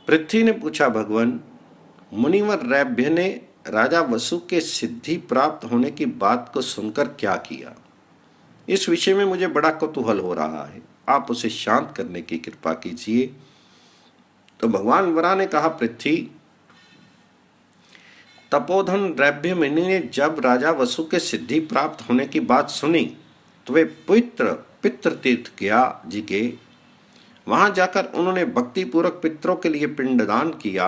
पृथ्वी ने पूछा, भगवान, मुनिवर रैभ्य ने राजा वसु के सिद्धि प्राप्त होने की बात को सुनकर क्या किया? इस विषय में मुझे बड़ा कौतूहल हो रहा है, आप उसे शांत करने की कृपा कीजिए। तो भगवान वरा ने कहा, पृथ्वी, तपोधन रैभ्य मुनि ने जब राजा वसु के सिद्धि प्राप्त होने की बात सुनी तो वे पितृतीर्थ गया जी गए। वहां जाकर उन्होंने भक्ति पूर्वक पितरों के लिए पिंडदान किया।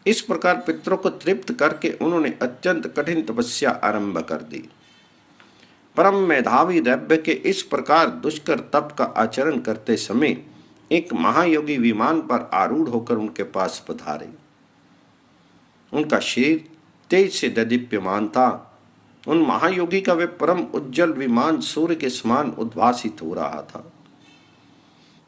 इस प्रकार पितरों को तृप्त करके उन्होंने अत्यंत कठिन तपस्या आरंभ कर दी। परम मेधावी रैभ्य के इस प्रकार दुष्कर तप का आचरण करते समय एक महायोगी विमान पर आरूढ़ होकर उनके पास पधारे। उनका शरीर तेज से दीप्यमान था। उन महायोगी का वे परम उज्जवल विमान सूर्य के समान उद्भासित हो रहा था।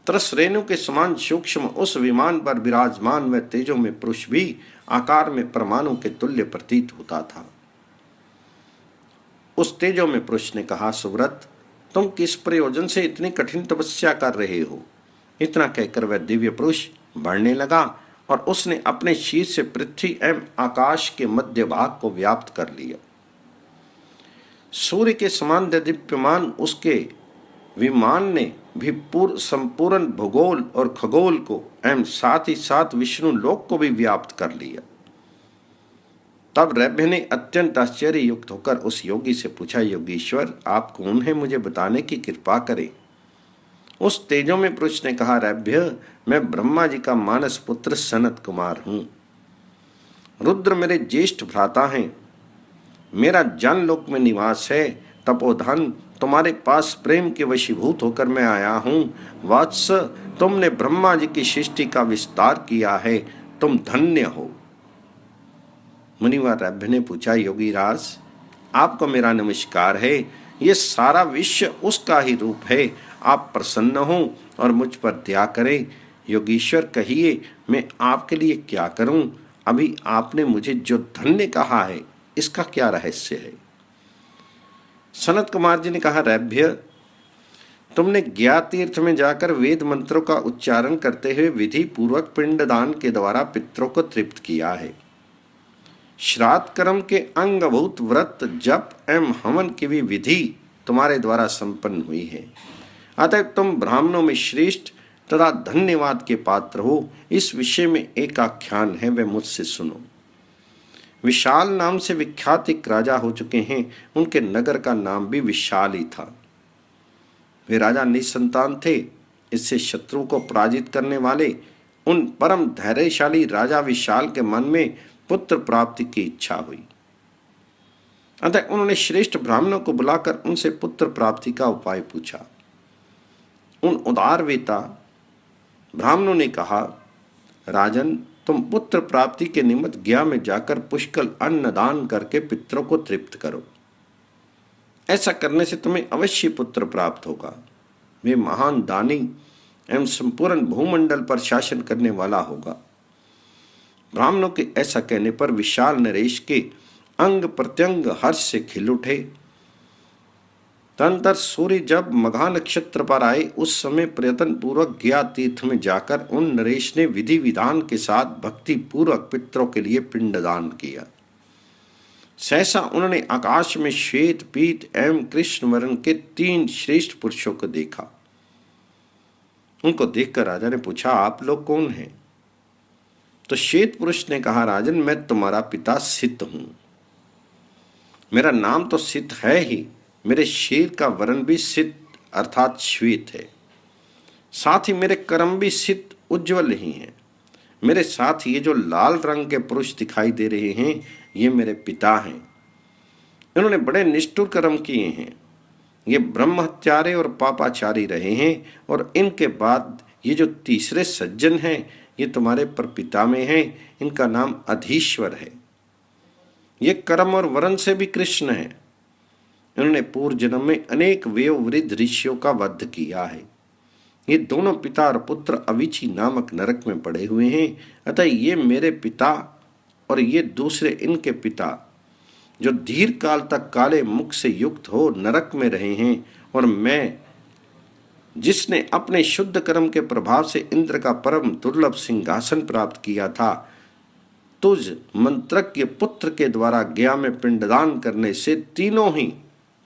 तरस रेणु के समान सूक्ष्म उस विमान पर विराजमान व तेजों में पुरुष भी आकार में परमाणु के तुल्य प्रतीत होता था। उस तेजों में पुरुष ने कहा, सुव्रत, तुम किस प्रयोजन से इतनी कठिन तपस्या कर रहे हो? इतना कहकर वह दिव्य पुरुष बढ़ने लगा और उसने अपने शीर्ष से पृथ्वी एवं आकाश के मध्य भाग को व्याप्त कर लिया। सूर्य के समान दीप्यमान उसके विमान ने भी संपूर्ण भूगोल और खगोल को एवं साथ ही साथ विष्णु लोक को भी व्याप्त कर लिया। तब रैभ्य ने अत्यंत आश्चर्य युक्त होकर उस योगी से पूछा, योगीश्वर, आप कौन है? मुझे बताने की कृपा करें। उस तेजों में पुरुष ने कहा, रैभ्य, मैं ब्रह्मा जी का मानस पुत्र सनत कुमार हूं। रुद्र मेरे ज्येष्ठ भ्राता हैं। मेरा जनलोक में निवास है। तपोधन, तुम्हारे पास प्रेम के वशीभूत होकर मैं आया हूं। वत्स, तुमने ब्रह्मा जी की सृष्टि का विस्तार किया है, तुम धन्य हो। मुनिवर रैभ्य ने पूछा, योगीराज, आपको मेरा नमस्कार है। ये सारा विश्व उसका ही रूप है। आप प्रसन्न हो और मुझ पर दया करें। योगीश्वर, कहिए, मैं आपके लिए क्या करूं? अभी आपने मुझे जो धन्य कहा है, इसका क्या रहस्य है? सनत कुमार जी ने कहा, रैभ्य, तुमने ज्ञा तीर्थ में जाकर वेद मंत्रों का उच्चारण करते हुए विधि पूर्वक पिंडदान के द्वारा पितरों को तृप्त किया है। श्राद्ध कर्म के अंगभूत व्रत, जप एवं हवन की भी विधि तुम्हारे द्वारा संपन्न हुई है। अतः तुम ब्राह्मणों में श्रेष्ठ तथा धन्यवाद के पात्र हो। इस विषय में एक आख्यान है, वह मुझसे सुनो। विशाल नाम से विख्यात एक राजा हो चुके हैं। उनके नगर का नाम भी विशाल ही था। वे राजा निसंतान थे। इससे शत्रु को पराजित करने वाले उन परम धैर्यशाली राजा विशाल के मन में पुत्र प्राप्ति की इच्छा हुई। अतः उन्होंने श्रेष्ठ ब्राह्मणों को बुलाकर उनसे पुत्र प्राप्ति का उपाय पूछा। उन उदारवेता ब्राह्मणों ने कहा, राजन, तुम पुत्र प्राप्ति के निमित्त ज्ञा में जाकर पुष्कल अन्न दान करके पितरों को तृप्त करो। ऐसा करने से तुम्हें अवश्य पुत्र प्राप्त होगा। वे महान दानी एवं संपूर्ण भूमंडल पर शासन करने वाला होगा। ब्राह्मणों के ऐसा कहने पर विशाल नरेश के अंग प्रत्यंग हर्ष से खिल उठे। तदनंतर सूर्य जब मघा नक्षत्र पर आए, उस समय प्रयत्न पूर्वक ज्ञा तीर्थ में जाकर उन नरेश ने विधि विधान के साथ भक्ति पूर्वक पितरों के लिए पिंडदान किया। सहसा उन्होंने आकाश में श्वेत, पीत एवं कृष्ण वर्ण के 3 श्रेष्ठ पुरुषों को देखा। उनको देखकर राजा ने पूछा, आप लोग कौन हैं? तो श्वेत पुरुष ने कहा, राजन, मैं तुम्हारा पिता सित हूं। मेरा नाम तो सित है ही, मेरे शरीर का वर्ण भी सित अर्थात श्वेत है। साथ ही मेरे कर्म भी सित उज्जवल ही हैं। मेरे साथ ये जो लाल रंग के पुरुष दिखाई दे रहे हैं, ये मेरे पिता हैं। इन्होंने बड़े निष्ठुर कर्म किए हैं। ये ब्रह्म हत्यारे और पापाचारी रहे हैं। और इनके बाद ये जो तीसरे सज्जन हैं, ये तुम्हारे परपिता में हैं। इनका नाम अधीश्वर है। ये कर्म और वर्ण से भी कृष्ण है। इन्होंने पूर्व जन्म में अनेक वयोवृद्ध ऋषियों का वध किया है। ये दोनों पिता और पुत्र अविची नामक नरक में पड़े हुए हैं। अतः ये मेरे पिता और ये दूसरे इनके पिता, जो दीर्घ काल तक काले मुख से युक्त हो नरक में रहे हैं, और मैं जिसने अपने शुद्ध कर्म के प्रभाव से इंद्र का परम दुर्लभ सिंहासन प्राप्त किया था, तुझ मंत्रज्ञ पुत्र के द्वारा गया में पिंडदान करने से तीनों ही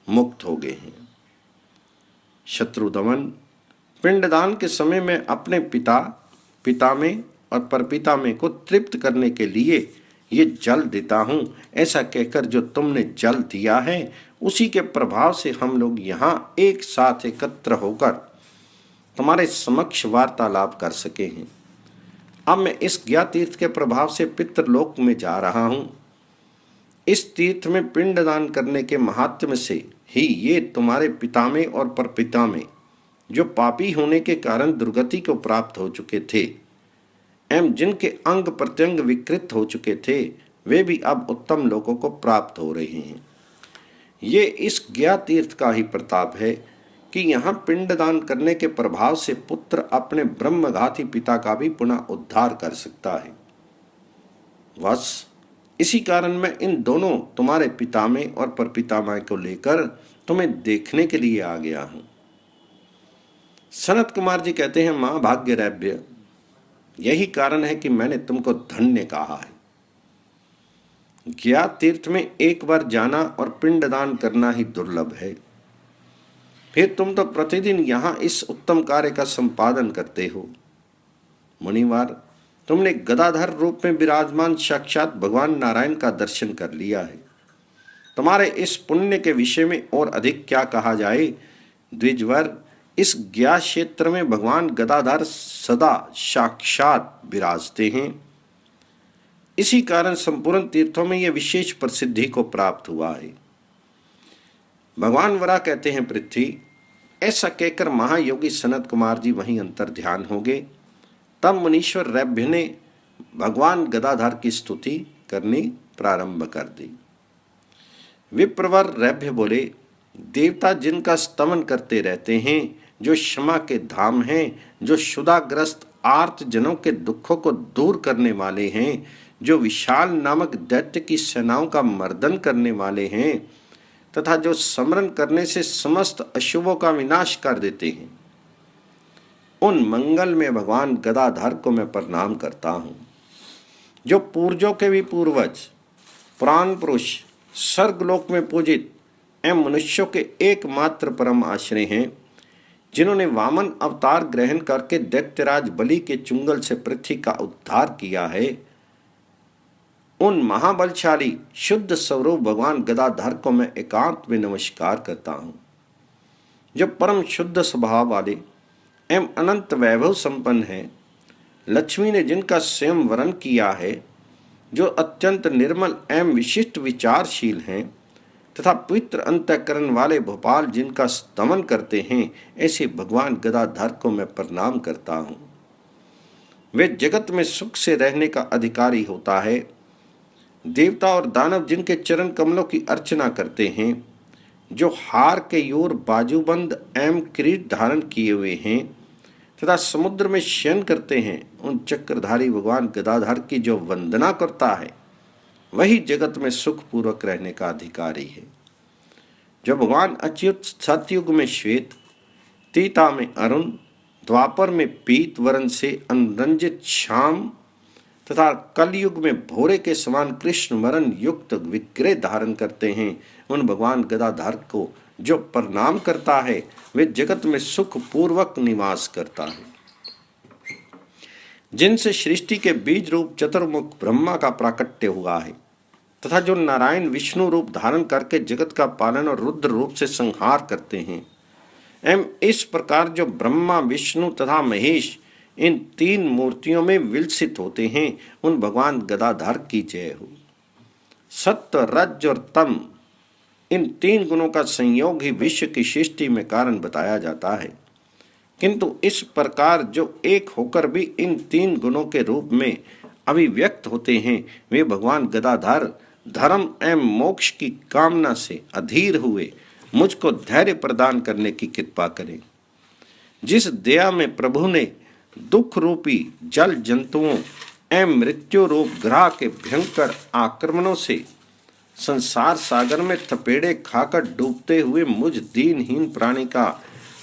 मुक्त हो गए हैं। शत्रुदमन, पिंडदान के समय में अपने पिता में और परपिता में को तृप्त करने के लिए ये जल देता हूँ, ऐसा कहकर जो तुमने जल दिया है उसी के प्रभाव से हम लोग यहाँ एक साथ एकत्र होकर तुम्हारे समक्ष वार्तालाप कर सके हैं। अब मैं इस ज्ञा तीर्थ के प्रभाव से पितृलोक में जा रहा हूँ। इस तीर्थ में पिंडदान करने के महात्म्य से ही ये तुम्हारे पिता में और परपिता में जो पापी होने के कारण दुर्गति को प्राप्त हो चुके थे एवं जिनके अंग प्रत्यंग विकृत हो चुके थे, वे भी अब उत्तम लोकों को प्राप्त हो रहे हैं। ये इस ज्ञा तीर्थ का ही प्रताप है कि यहाँ पिंडदान करने के प्रभाव से पुत्र अपने ब्रह्मघाती पिता का भी पुनः उद्धार कर सकता है। बस इसी कारण मैं इन दोनों तुम्हारे पिता में और परपितामह को लेकर तुम्हें देखने के लिए आ गया हूं। सनत कुमार जी कहते हैं, मां भाग्यरैभ्य, यही कारण है कि मैंने तुमको धन्य कहा है। ज्ञा तीर्थ में एक बार जाना और पिंडदान करना ही दुर्लभ है, फिर तुम तो प्रतिदिन यहाँ इस उत्तम कार्य का संपादन करते हो। मुनिवार, तुमने गदाधर रूप में विराजमान साक्षात भगवान नारायण का दर्शन कर लिया है। तुम्हारे इस पुण्य के विषय में और अधिक क्या कहा जाए। द्विजवर, इस ज्ञा क्षेत्र में भगवान गदाधर सदा साक्षात विराजते हैं। इसी कारण संपूर्ण तीर्थों में यह विशेष प्रसिद्धि को प्राप्त हुआ है। भगवान वरा कहते हैं, पृथ्वी, ऐसा कहकर महायोगी सनत कुमार जी वहीं अंतर ध्यान हो गए। तब मुनीश्वर रैभ्य ने भगवान गदाधर की स्तुति करनी प्रारंभ कर दी। विप्रवर रैभ्य बोले, देवता जिनका स्तमन करते रहते हैं, जो क्षमा के धाम हैं, जो क्षुधाग्रस्त आर्त जनों के दुखों को दूर करने वाले हैं, जो विशाल नामक दैत्य की सेनाओं का मर्दन करने वाले हैं तथा जो स्मरण करने से समस्त अशुभों का विनाश कर देते हैं, उन मंगल में भगवान गदाधर को मैं प्रणाम करता हूँ, जो पूर्वजों के भी पूर्वज, पुराण पुरुष, स्वर्गलोक में पूजित एवं मनुष्यों के एकमात्र परम आश्रय हैं, जिन्होंने वामन अवतार ग्रहण करके दैत्यराज बलि के चुंगल से पृथ्वी का उद्धार किया है। उन महाबलशाली शुद्ध स्वरूप भगवान गदाधर को मैं एकांत में नमस्कार करता हूँ, जो परम शुद्ध स्वभाव वाले एवं अनंत वैभव संपन्न हैं। लक्ष्मी ने जिनका स्वयं वरण किया है, जो अत्यंत निर्मल एवं विशिष्ट विचारशील हैं तथा पवित्र अंतःकरण वाले भोपाल जिनका स्तमन करते हैं, ऐसे भगवान गदाधर को मैं प्रणाम करता हूँ। वे जगत में सुख से रहने का अधिकारी होता है। देवता और दानव जिनके चरण कमलों की अर्चना करते हैं, जो हार के योर बाजूबंद एवं किरीट धारण किए हुए हैं तथा समुद्र में शयन करते हैं, उन चक्रधारी भगवान गदाधर की जो वंदना करता है, वही जगत में सुखपूर्वक रहने का अधिकारी है। जो भगवान अच्युत सतयुग में श्वेत, तीता में अरुण, द्वापर में पीत वर्ण से अनरंजित श्याम तथा कलयुग में भोरे के समान कृष्ण वर्ण युक्त विग्रह धारण करते हैं, उन भगवान गदाधर को जो प्रणाम करता है, वे जगत में सुख पूर्वक निवास करता है। जिनसे सृष्टि के बीज रूप चतुर्मुख ब्रह्मा का प्राकट्य हुआ है तथा जो नारायण विष्णु रूप धारण करके जगत का पालन और रुद्र रूप से संहार करते हैं, एवं इस प्रकार जो ब्रह्मा, विष्णु तथा महेश इन तीन मूर्तियों में विलसित होते हैं, उन भगवान गदाधर की जय हो। सत्य, रज और तम, इन तीन गुणों का संयोग ही विश्व की सृष्टि में कारण बताया जाता है, किंतु इस प्रकार जो एक होकर भी इन तीन गुणों के रूप में अभिव्यक्त होते हैं, वे भगवान गदाधर धर्म एवं मोक्ष की कामना से अधीर हुए मुझको धैर्य प्रदान करने की कृपा करें। जिस दया में प्रभु ने दुख रूपी जल जंतुओं एवं मृत्यु रूप ग्रह के भयंकर आक्रमणों से संसार सागर में थपेड़े खाकर डूबते हुए मुझ दीनहीन प्राणी का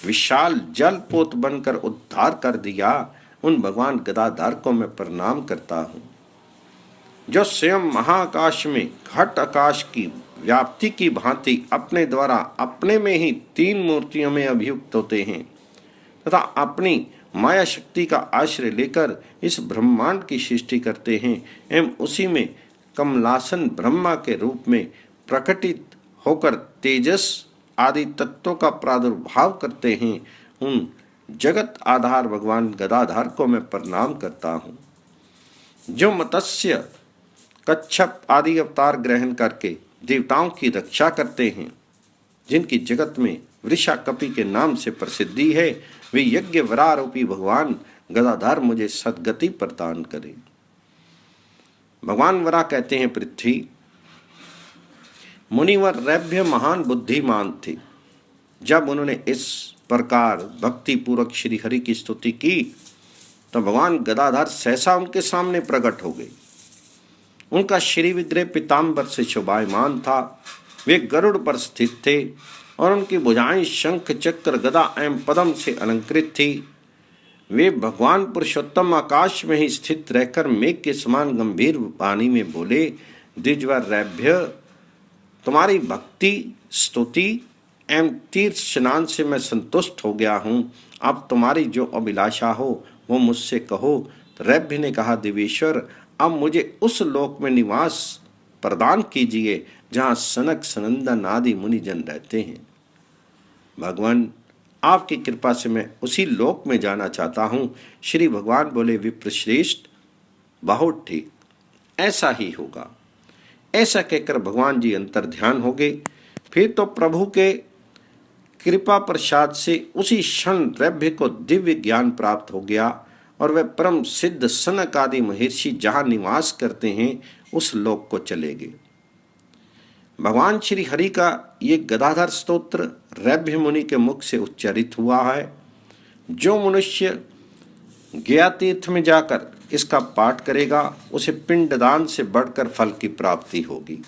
विशाल जलपोत बनकर उद्धार कर दिया, उन भगवान गदाधर को मैं प्रणाम करता हूँ। जो स्वयं महाकाश में घट आकाश की व्याप्ति की भांति अपने द्वारा अपने में ही 3 मूर्तियों में अभियुक्त होते हैं तथा अपनी माया शक्ति का आश्रय लेकर इस ब्रह्मांड की सृष्टि करते हैं एवं उसी में कमलासन ब्रह्मा के रूप में प्रकटित होकर तेजस आदि तत्वों का प्रादुर्भाव करते हैं, उन जगत आधार भगवान गदाधर को मैं प्रणाम करता हूँ। जो मत्स्य कच्छप आदि अवतार ग्रहण करके देवताओं की रक्षा करते हैं, जिनकी जगत में वृषा कपि के नाम से प्रसिद्धि है, वे यज्ञ वरारूपी भगवान गदाधर मुझे सद्गति प्रदान करें। भगवान वरा कहते हैं, पृथ्वी मुनिवर रैभ्य महान बुद्धिमान थे। जब उन्होंने इस प्रकार भक्ति पूर्वक श्री हरि की स्तुति की तो भगवान गदाधर सहसा उनके सामने प्रकट हो गए। उनका श्री विग्रह पीताम्बर से शोभायमान था। वे गरुड़ पर स्थित थे और उनकी भुजाएं शंख चक्र गदा एवं पद्म से अलंकृत थी। वे भगवान पुरुषोत्तम आकाश में ही स्थित रहकर मेघ के समान गंभीर वाणी में बोले, द्विजवर रैभ्य, तुम्हारी भक्ति स्तुति एवं तीर्थ स्नान से मैं संतुष्ट हो गया हूँ। अब तुम्हारी जो अभिलाषा हो वो मुझसे कहो। तो रैभ्य ने कहा, देवेश्वर, अब मुझे उस लोक में निवास प्रदान कीजिए जहाँ सनक सनंदन आदि मुनिजन रहते हैं। भगवान, आपकी कृपा से मैं उसी लोक में जाना चाहता हूँ। श्री भगवान बोले, विप्रश्रेष्ठ, बहुत ठीक, ऐसा ही होगा। ऐसा कहकर भगवान जी अंतर ध्यान हो गए। फिर तो प्रभु के कृपा प्रसाद से उसी क्षण रैभ्य को दिव्य ज्ञान प्राप्त हो गया और वह परम सिद्ध सनक आदि महर्षि जहाँ निवास करते हैं उस लोक को चले गए। भगवान श्री हरि का ये गदाधर स्तोत्र रैभ्य मुनि के मुख से उच्चारित हुआ है। जो मनुष्य गया तीर्थ में जाकर इसका पाठ करेगा उसे पिंडदान से बढ़कर फल की प्राप्ति होगी।